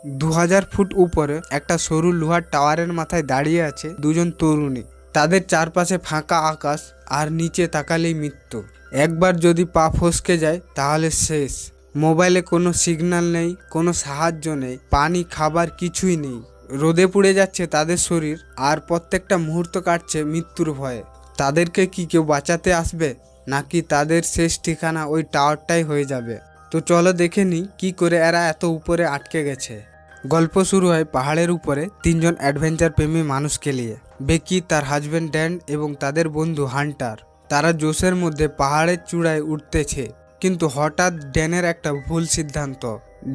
2000 foot উপরে একটা সরু লোহার টাওয়ারের মাথায় দাঁড়িয়ে আছে দুজন তরুণী। তাদের চারপাশে ফাঁকা আকাশ আর নিচে তাকালেই মৃত্যু। একবার যদি পা ফসকে যায় তাহলে শেষ। মোবাইলে কোনো সিগন্যাল নেই, কোনো সাহায্য নেই, পানি খাবার কিছুই নেই। রোদে পুড়ে যাচ্ছে তাদের শরীর আর প্রত্যেকটা মুহূর্ত কাটছে মৃত্যুর ভয়ে। তাদেরকে কি কেউ বাঁচাতে আসবে, নাকি তাদের শেষ ঠিকানা ওই টাওয়ারটাই হয়ে যাবে? তো চলো দেখে নিই কী করে এরা এত উপরে আটকে গেছে। গল্প শুরু হয় পাহাড়ের উপরে তিনজন অ্যাডভেঞ্চার প্রেমী মানুষকে নিয়ে। বেকি, তার হাজব্যান্ড ড্যান এবং তাদের বন্ধু হান্টার। তারা জোশের মধ্যে পাহাড়ের চূড়ায় উঠতেছে, কিন্তু হঠাৎ ড্যানের একটা ভুল সিদ্ধান্ত।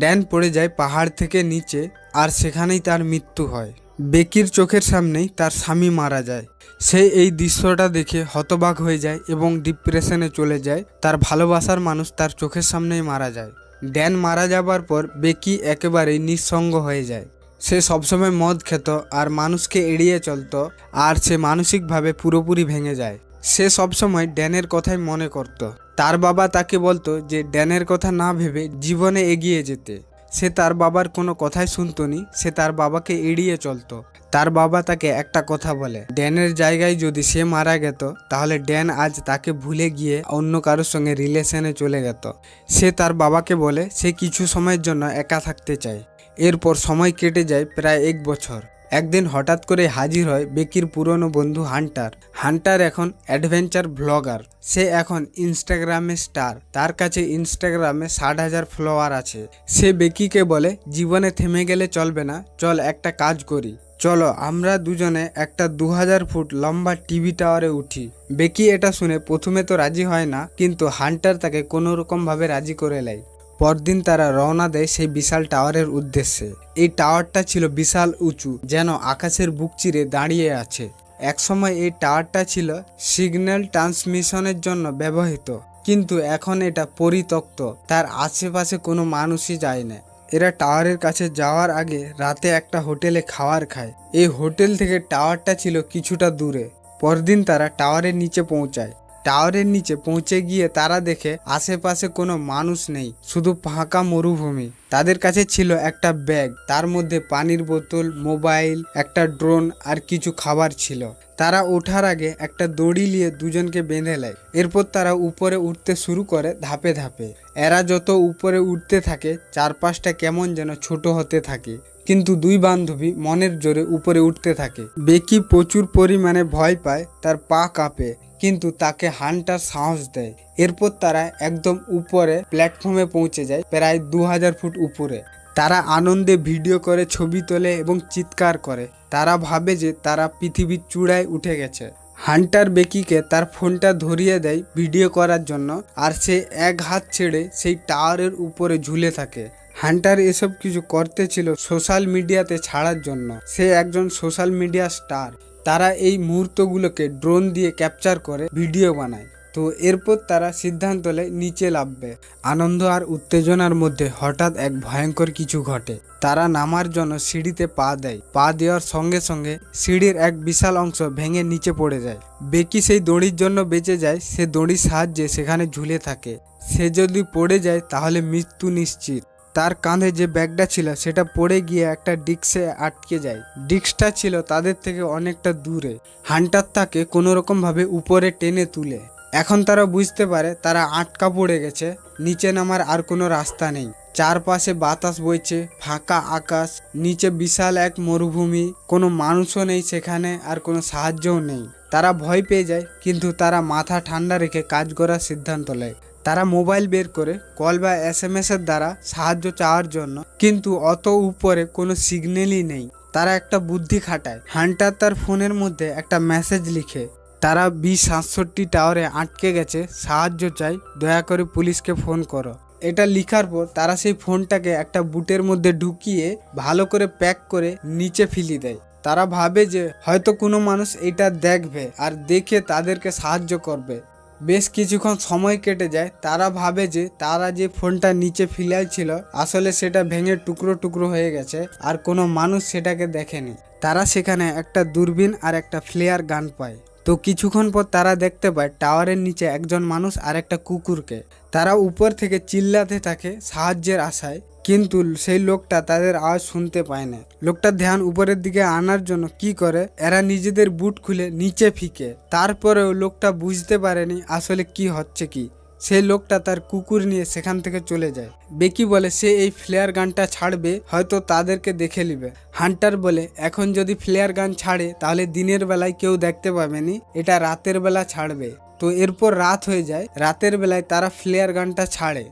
ড্যান পড়ে যায় পাহাড় থেকে নিচে আর সেখানেই তার মৃত্যু হয়। বেকির চোখের সামনেই তার স্বামী মারা যায়। সে এই দৃশ্যটা দেখে হতবাক হয়ে যায় এবং ডিপ্রেশনে চলে যায়। তার ভালোবাসার মানুষ তার চোখের সামনেই মারা যায়। ড্যান মারা যাবার পর বেকি একেবারেই নিঃসঙ্গ হয়ে যায়। সে সবসময় মদ খেত আর মানুষকে এড়িয়ে চলতো, আর সে মানসিকভাবে পুরোপুরি ভেঙে যায়। সে সবসময় ড্যানের কথাই মনে করত। তার বাবা তাকে বলতো যে ড্যানের কথা না ভেবে জীবনে এগিয়ে যেতে। সে তার বাবার কোনো কথাই শুনতো নি, সে তার বাবাকে এড়িয়ে চলতো। তার বাবা তাকে একটা কথা বলে, ড্যানের জায়গায় যদি সে মারা যেত তাহলে ড্যান আজ তাকে ভুলে গিয়ে অন্য কারোর সঙ্গে রিলেশনে চলে যেত। সে তার বাবাকে বলে সে কিছু সময়ের জন্য একা থাকতে চায়। এরপর সময় কেটে যায় প্রায় 1 বছর। একদিন হঠাৎ করে হাজির হয় বেকির পুরনো বন্ধু হান্টার। হান্টার এখন অ্যাডভেঞ্চার ব্লগার। সে এখন ইনস্টাগ্রামে স্টার। তার কাছে ইনস্টাগ্রামে 60,000 ফলোয়ার আছে। সে বেকিকে বলে, জীবনে থেমে গেলে চলবে না, চল একটা কাজ করি, চলো আমরা দুজনে একটা 2000 ফুট লম্বা টিভি টাওয়ারে উঠি। বেকি এটা শুনে প্রথমে তো রাজি হয় না, কিন্তু হান্টার তাকে কোনো রকম ভাবে রাজি করে নেয়। পরদিন তারা রওনা দেয় সেই বিশাল টাওয়ারের উদ্দেশ্যে। এই টাওয়ারটা ছিল বিশাল উঁচু, যেন আকাশের বুক চিরে দাঁড়িয়ে আছে। একসময় এই টাওয়ারটা ছিল সিগন্যাল ট্রান্সমিশনের জন্য ব্যবহৃত, কিন্তু এখন এটা পরিত্যক্ত। তার আশেপাশে কোনো মানুষই যায় না। এরা টাওয়ারের কাছে যাওয়ার আগে রাতে একটা হোটেলে খাবার খায়। এই হোটেল থেকে টাওয়ারটা ছিল কিছুটা দূরে। পরদিন তারা টাওয়ারের নিচে পৌঁছায়। টাওয়ারের নিচে পৌঁছে গিয়ে তারা দেখে আশেপাশে কোনো মানুষ নেই, শুধু ফাঁকা মরুভূমি। তাদের কাছে ছিল একটা ব্যাগ, তার মধ্যে পানির বোতল, মোবাইল, একটা ড্রোন আর কিছু খাবার ছিল। তারা ওঠার আগে একটা দড়ি নিয়ে দুজনকে বেঁধে নেয়। এরপর তারা উপরে উঠতে শুরু করে ধাপে ধাপে। এরা যত উপরে উঠতে থাকে চারপাশটা কেমন যেন ছোট হতে থাকে, কিন্তু দুই বান্ধবী মনের জোরে উপরে উঠতে থাকে। বেকি প্রচুর পরিমাণে ভয় পায়, তার পা কাঁপে, কিন্তু তাকে হান্টার সাহস দেয়। এরপর তারা একদম উপরে প্ল্যাটফর্মে পৌঁছে যায়, প্রায় 2000 ফুট উপরে। তারা আনন্দে ভিডিও করে, ছবি তোলে এবং চিৎকার করে। তারা ভাবে যে তারা পৃথিবীর চূড়ায় উঠে গেছে। হান্টার বেকিকে তার ফোনটা ধরিয়ে দেয় ভিডিও করার জন্য, আর সে এক হাত ছেড়ে সেই টাওয়ারের উপরে ঝুলে থাকে। হান্টার এসব কিছু করতে ছিল সোশ্যাল মিডিয়াতে ছাড়ার জন্য। সে একজন সোশ্যাল মিডিয়া স্টার। তারা এই মুহূর্তগুলোকে ড্রোন দিয়ে ক্যাপচার করে ভিডিও বানায়। তো এরপর তারা সিদ্ধান্ত নেয় নিচে নামবে। আনন্দ আর উত্তেজনার মধ্যে হঠাৎ এক ভয়ঙ্কর কিছু ঘটে। তারা নামার জন্য সিঁড়িতে পা দেয়। পা দেওয়ার সঙ্গে সঙ্গে সিঁড়ির এক বিশাল অংশ ভেঙে নিচে পড়ে যায়। বেকি সেই দড়ির জন্য বেঁচে যায়। সে দড়ির সাহায্যে সেখানে ঝুলে থাকে। সে যদি পড়ে যায় তাহলে মৃত্যু নিশ্চিত। তার কাঁধে যে ব্যাগটা ছিল সেটা পড়ে গিয়ে একটা ডিস্কে আটকে যায়। ডিস্কটা ছিল তাদের থেকে অনেকটা দূরে। হান্টার তাকে কোনোরকমভাবে উপরে টেনে তুলে। এখন তারা বুঝতে পারে তারা আটকা পড়ে গেছে। নিচে নামার আর কোনো রাস্তা নেই। চারপাশে বাতাস বইছে, ফাঁকা আকাশ, নিচে বিশাল এক মরুভূমি, কোনো মানুষও নেই সেখানে, আর কোনো সাহায্যও নেই। তারা ভয় পেয়ে যায়, কিন্তু তারা মাথা ঠান্ডা রেখে কাজ করার সিদ্ধান্ত নেয়। তারা মোবাইল বের করে কল বা SMS এর দ্বারা সাহায্য চাওয়ার জন্য, কিন্তু অত উপরে কোনো সিগন্যালই নেই। তারা একটা বুদ্ধি খাটায়। হান্টার তার ফোনের মধ্যে একটা মেসেজ লিখে, তারা B67 টাওয়ারে আটকে গেছে, সাহায্য চাই, দয়া করে পুলিশকে ফোন করো। এটা লিখার পর তারা সেই ফোনটাকে একটা বুটের মধ্যে ঢুকিয়ে ভালো করে প্যাক করে নিচে ফেলে দেয়। তারা ভাবে যে হয়তো কোনো মানুষ এটা দেখবে আর দেখে তাদেরকে সাহায্য করবে। বেশ কিছুক্ষণ সময় কেটে যায়। তারা ভাবে যে তারা যে ফোনটা নিচে ফেলেছিল আসলে সেটা ভেঙে টুকরো টুকরো হয়ে গেছে, আর কোনো মানুষ সেটাকে দেখেনি। তারা সেখানে একটা দূরবীন আর একটা ফ্লেয়ার গান পায়। তো কিছুক্ষণ পর তারা দেখতে পায় টাওয়ারের নিচে একজন মানুষ আর একটা কুকুরকে। তারা উপর থেকে চিল্লাতে থাকে সাহায্যের আশায়, কিন্তু সেই লোকটা তাদের আওয়াজ শুনতে পায় না। লোকটার ধ্যান উপরের দিকে আনার জন্য কি করে, এরা নিজেদের বুট খুলে নিচে ফিকে। তারপরেও লোকটা বুঝতে পারেনি আসলে কি হচ্ছে কি। সেই লোকটা তার কুকুর নিয়ে সেখান থেকে চলে যায়। বেকি বলে সে এই ফ্লেয়ার গানটা ছাড়বে, হয়তো তাদেরকে দেখে নিবে। হান্টার বলে এখন যদি ফ্লেয়ার গান ছাড়ে তাহলে দিনের বেলায় কেউ দেখতে পাবেনি, এটা রাতের বেলা ছাড়বে। তো এরপর রাত হয়ে যায়। রাতের বেলায় তারা ফ্লেয়ার গানটা ছাড়ে।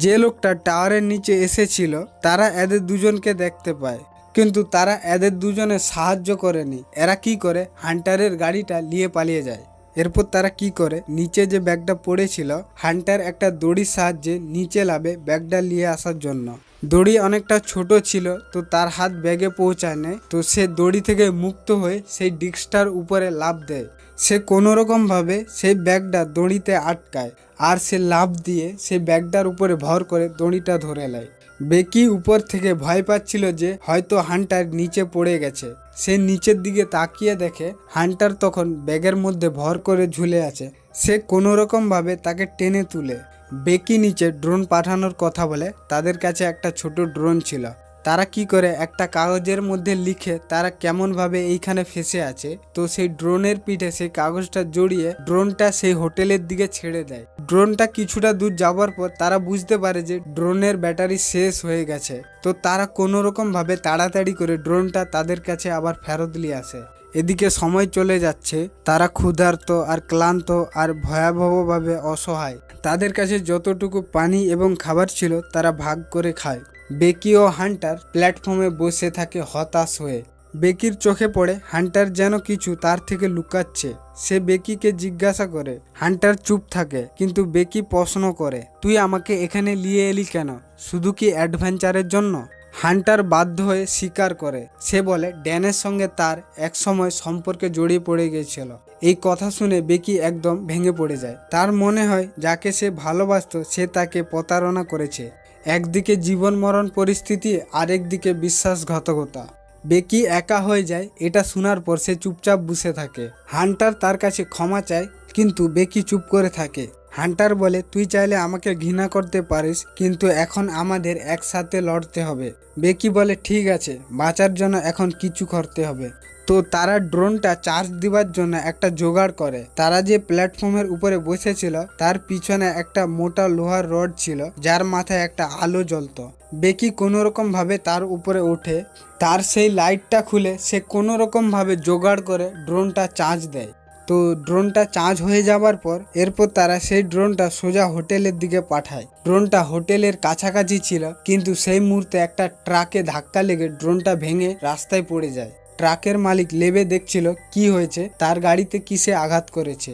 যে লোকটা টাওয়ারের নিচে এসেছিল তারা এদের দুজনকে দেখতে পায়, কিন্তু তারা এদের দুজনের সাহায্য করেনি। এরা কি করে, হান্টারের গাড়িটা নিয়ে পালিয়ে যায়। এরপর তারা কি করে, নিচে যে ব্যাগটা পড়েছিল, হান্টার একটা দড়ির সাহায্যে নিচে লাভে ব্যাগটা নিয়ে আসার জন্য। দড়ি অনেকটা ছোট ছিল, তো তার হাত ব্যাগে পৌঁছায় না। তো সে দড়ি থেকে মুক্ত হয়ে সেই ডিস্কটার উপরে লাফ দেয়। সে কোনোরকমভাবে সেই ব্যাগটা দড়িতে আটকায়, আর সে লাফ দিয়ে সেই ব্যাগটার উপরে ভর করে দড়িটা ধরে নেয়। বেকি উপর থেকে ভয় পাচ্ছিল যে হয়তো হান্টার নিচে পড়ে গেছে। সে নিচের দিকে তাকিয়ে দেখে হান্টার তখন ব্যাগের মধ্যে ভর করে ঝুলে আছে। সে কোনোরকমভাবে তাকে টেনে তুলে। বেকি নিচে ড্রোন পাঠানোর কথা বলে। তাদের কাছে একটা ছোট ড্রোন ছিল। তারা কি করে, একটা কাগজের মধ্যে লিখে তারা কেমনভাবে এইখানে ফেসে আছে, তো সেই ড্রোনের পিঠে সেই কাগজটা জড়িয়ে ড্রোনটা সেই হোটেলের দিকে ছেড়ে দেয়। ড্রোনটা কিছুটা দূর যাওয়ার পর তারা বুঝতে পারে যে ড্রোনের ব্যাটারি শেষ হয়ে গেছে। তো তারা কোনোরকমভাবে তাড়াতাড়ি করে ড্রোনটা তাদের কাছে আবার ফেরত নিয়ে আসে। এদিকে সময় চলে যাচ্ছে। তারা ক্ষুধার্ত আর ক্লান্ত আর ভয়াবহভাবে অসহায়। তাদের কাছে যতটুকু পানি এবং খাবার ছিল তারা ভাগ করে খায়। বেকি ও হান্টার প্ল্যাটফর্মে বসে থাকে হতাশ হয়ে। বেকির চোখে পড়ে হান্টার যেন কিছু তার থেকে লুকাচ্ছে। সে বেকিকে জিজ্ঞাসা করে। হান্টার চুপ থাকে, কিন্তু বেকি প্রশ্ন করে, তুই আমাকে এখানে নিয়ে এলি কেন, শুধু কি অ্যাডভেঞ্চারের জন্য? হান্টার বাধ্য হয়ে স্বীকার করে। সে বলে ড্যানের সঙ্গে তার একসময় সম্পর্কে জড়িয়ে পড়ে গিয়েছিল। এই কথা শুনে বেকি একদম ভেঙে পড়ে যায়। তার মনে হয় যাকে সে ভালোবাসত সে তাকে প্রতারণা করেছে। একদিকে জীবন মরণ পরিস্থিতি, আরেকদিকে বিশ্বাসঘাতকতা। বেকি একা হয়ে যায়। এটা শোনার পর সে চুপচাপ বসে থাকে। হান্টার তার কাছে ক্ষমা চায়, কিন্তু বেকি চুপ করে থাকে। হান্টার বলে তুই চাইলে আমাকে ঘৃণা করতে পারিস, কিন্তু এখন আমাদের একসাথে লড়তে হবে। বেকি বলে ঠিক আছে, বাঁচার জন্য এখন কিছু করতে হবে। তো তারা ড্রোনটা চার্জ দিবার জন্য একটা জোগাড় করে। তারা যে প্ল্যাটফর্মের উপরে বসেছিল তার পিছনে একটা মোটা লোহার রড ছিল, যার মাথায় একটা আলো জ্বলতো। বেকি কোনোরকম ভাবে তার উপরে ওঠে। তার সেই লাইটটা খুলে সে কোনোরকম ভাবে জোগাড় করে ড্রোনটা চার্জ দেয়। তো ড্রোনটা চার্জ হয়ে যাবার পর এরপর তারা সেই ড্রোনটা সোজা হোটেলের দিকে পাঠায়। ড্রোনটা হোটেলের কাছাকাছি ছিল, কিন্তু সেই মুহূর্তে একটা ট্রাকে ধাক্কা লেগে ড্রোনটা ভেঙে রাস্তায় পড়ে যায়। ট্রাকের মালিক লেবে দেখছিল কি হয়েছে, তার গাড়িতে কিসে আঘাত করেছে।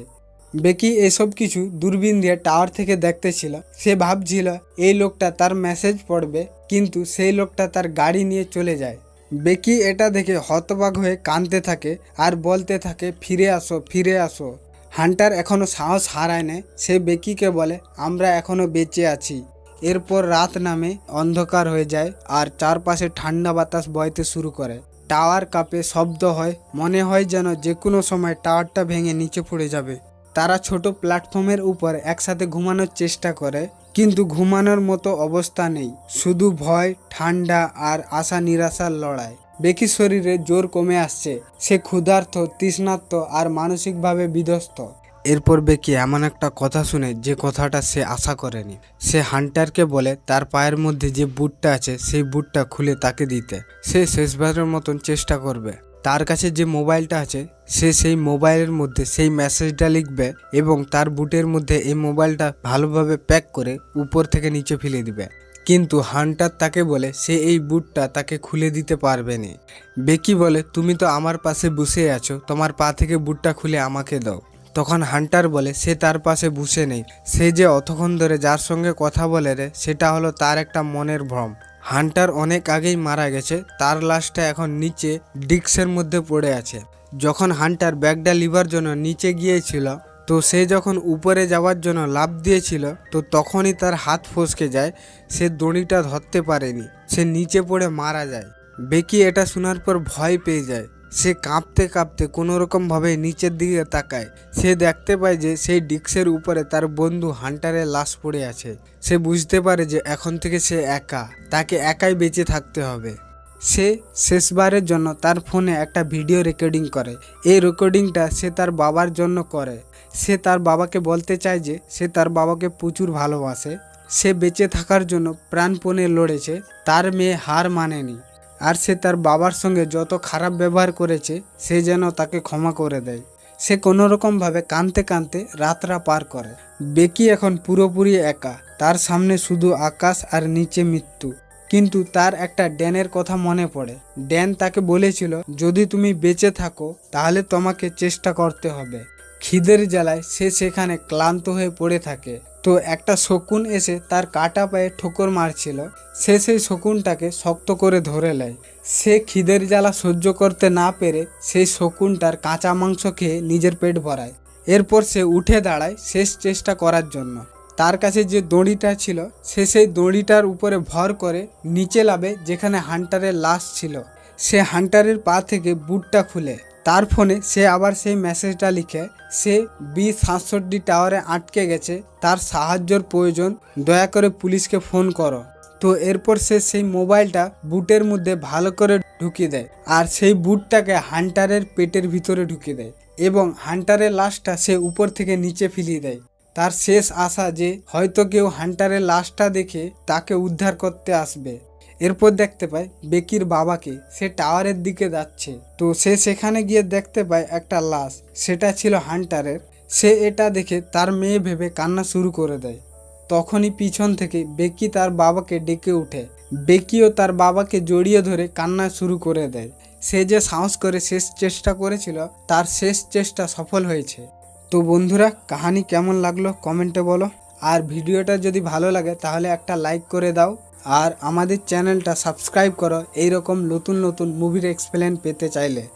বেকি এসব কিছু দূরবীন দিয়ে টাওয়ার থেকে দেখতেছিল। সে ভাবছিল এই লোকটা তার মেসেজ পড়বে, কিন্তু সেই লোকটা তার গাড়ি নিয়ে চলে যায়। বেকি এটা দেখে হতবাক হয়ে কাঁদতে থাকে আর বলতে থাকে ফিরে আসো, ফিরে আসো। হান্টার এখনো সাহস হারায় না। সে বেকিকে বলে আমরা এখনো বেঁচে আছি। এরপর রাত নামে, অন্ধকার হয়ে যায় আর চারপাশে ঠান্ডা বাতাস বইতে শুরু করে। টাওয়ার কাঁপে, শব্দ হয়, মনে হয় যেন যে কোনো সময় টাওয়ারটা ভেঙে নিচে পড়ে যাবে। তারা ছোট প্ল্যাটফর্মের উপর একসাথে ঘুমানোর চেষ্টা করে, কিন্তু ঘুমানোর মতো অবস্থা নেই। শুধু ভয়, ঠান্ডা আর আশা নিরাশার লড়াই। বেকির শরীরে জোর কমে আসছে। সে ক্ষুধার্ত, তৃষ্ণার্ত আর মানসিকভাবে বিধ্বস্ত। এরপর বেকি এমন একটা কথা শুনে যে কথাটা সে আশা করেনি। সে হান্টারকে বলে তার পায়ের মধ্যে যে বুটটা আছে সেই বুটটা খুলে তাকে দিতে। সে শেষবারের মতন চেষ্টা করবে। তার কাছে যে মোবাইলটা আছে সে সেই মোবাইলের মধ্যে সেই মেসেজটা লিখবে এবং তার বুটের মধ্যে এই মোবাইলটা ভালোভাবে প্যাক করে উপর থেকে নিচে ফেলে দিবে। কিন্তু হান্টার তাকে বলে সে এই বুটটা তাকে খুলে দিতে পারবে না। বেকি বলে তুমি তো আমার পাশে বসে আছো, তোমার পা থেকে বুটটা খুলে আমাকে দাও। তখন হান্টার বলে সে তার পাশে বসে নেই। সে যে অতক্ষণ ধরে যার সঙ্গে কথা বলে রে, সেটা হলো তার একটা মনের ভ্রম। হান্টার অনেক আগেই মারা গেছে। তার লাশটা এখন নিচে ডিস্কের মধ্যে পড়ে আছে। যখন হান্টার ব্যাগটা লিবার জন্য নিচে গিয়েছিল, তো সে যখন উপরে যাওয়ার জন্য লাফ দিয়েছিল, তো তখনই তার হাত ফসকে যায়। সে দড়িটা ধরতে পারেনি। সে নিচে পড়ে মারা যায়। বেকি এটা শোনার পর ভয় পেয়ে যায়। সে কাঁপতে কাঁপতে কোনোরকমভাবে নিচের দিকে তাকায়। সে দেখতে পায় যে সেই ডিস্কের উপরে তার বন্ধু হান্টারের লাশ পড়ে আছে। সে বুঝতে পারে যে এখন থেকে সে একা, তাকে একাই বেঁচে থাকতে হবে। সে শেষবারের জন্য তার ফোনে একটা ভিডিও রেকর্ডিং করে। এই রেকর্ডিংটা সে তার বাবার জন্য করে। সে তার বাবাকে বলতে চায় যে সে তার বাবাকে প্রচুর ভালোবাসে। সে বেঁচে থাকার জন্য প্রাণপণে লড়েছে, তার মেয়ে হার মানেনি। আর সে তার বাবার সঙ্গে যত খারাপ ব্যবহার করেছে সে যেন তাকে ক্ষমা করে দেয়। সে কোনোরকমভাবে কাঁদতে কাঁদতে রাতটা পার করে। বেকি এখন পুরোপুরি একা, তার সামনে শুধু আকাশ আর নিচে মৃত্যু। কিন্তু তার একটা ড্যানের কথা মনে পড়ে। ড্যান তাকে বলেছিল যদি তুমি বেঁচে থাকো তাহলে তোমাকে চেষ্টা করতে হবে। খিদের জ্বালায় সে সেখানে ক্লান্ত হয়ে পড়ে থাকে। তো একটা শকুন এসে তার কাটা পায়ে ঠোকর মারছিল। সে সেই শকুনটাকে শক্ত করে ধরে নেয়। সে খিদের জ্বালা সহ্য করতে না পেরে সেই শকুনটার কাঁচা মাংস খেয়ে নিজের পেট ভরায়। এরপর সে উঠে দাঁড়ায় শেষ চেষ্টা করার জন্য। তার কাছে যে দড়িটা ছিল সে সেই দড়িটার উপরে ভর করে নিচে নামে যেখানে হান্টারের লাশ ছিল। সে হান্টারের পা থেকে বুটটা খুলে তার ফোনে সে আবার সেই মেসেজটা লিখে, সে B67 টাওয়ারে আটকে গেছে, তার সাহায্যর প্রয়োজন, দয়া করে পুলিশকে ফোন করো। তো এরপর সে সেই মোবাইলটা বুটের মধ্যে ভালো করে ঢুকিয়ে দেয় আর সেই বুটটাকে হান্টারের পেটের ভিতরে ঢুকিয়ে দেয় এবং হান্টারের লাশটা সে উপর থেকে নিচে ফেলিয়ে দেয়। তার শেষ আশা যে হয়তো কেউ হান্টারের লাশটা দেখে তাকে উদ্ধার করতে আসবে। এরপর দেখতে পায় বেকির বাবাকে, সে টাওয়ারের দিকে যাচ্ছে। তো সে সেখানে গিয়ে দেখতে পায় একটা লাশ, সেটা ছিল হান্টারের। সে এটা দেখে তার মেয়ে ভেবে কান্না শুরু করে দেয়। তখনই পিছন থেকে বেকি তার বাবাকে ডেকে ওঠে। বেকিও তার বাবাকে জড়িয়ে ধরে কান্না শুরু করে দেয়। সে যে সাহস করে শেষ চেষ্টা করেছিল তার শেষ চেষ্টা সফল হয়েছে। তো বন্ধুরা, কাহিনী কেমন লাগলো কমেন্টে বলো। আর ভিডিওটা যদি ভালো লাগে তাহলে একটা লাইক করে দাও আর আমাদের চ্যানেলটা সাবস্ক্রাইব করো এইরকম নতুন নতুন মুভির এক্সপ্লেন পেতে চাইলে।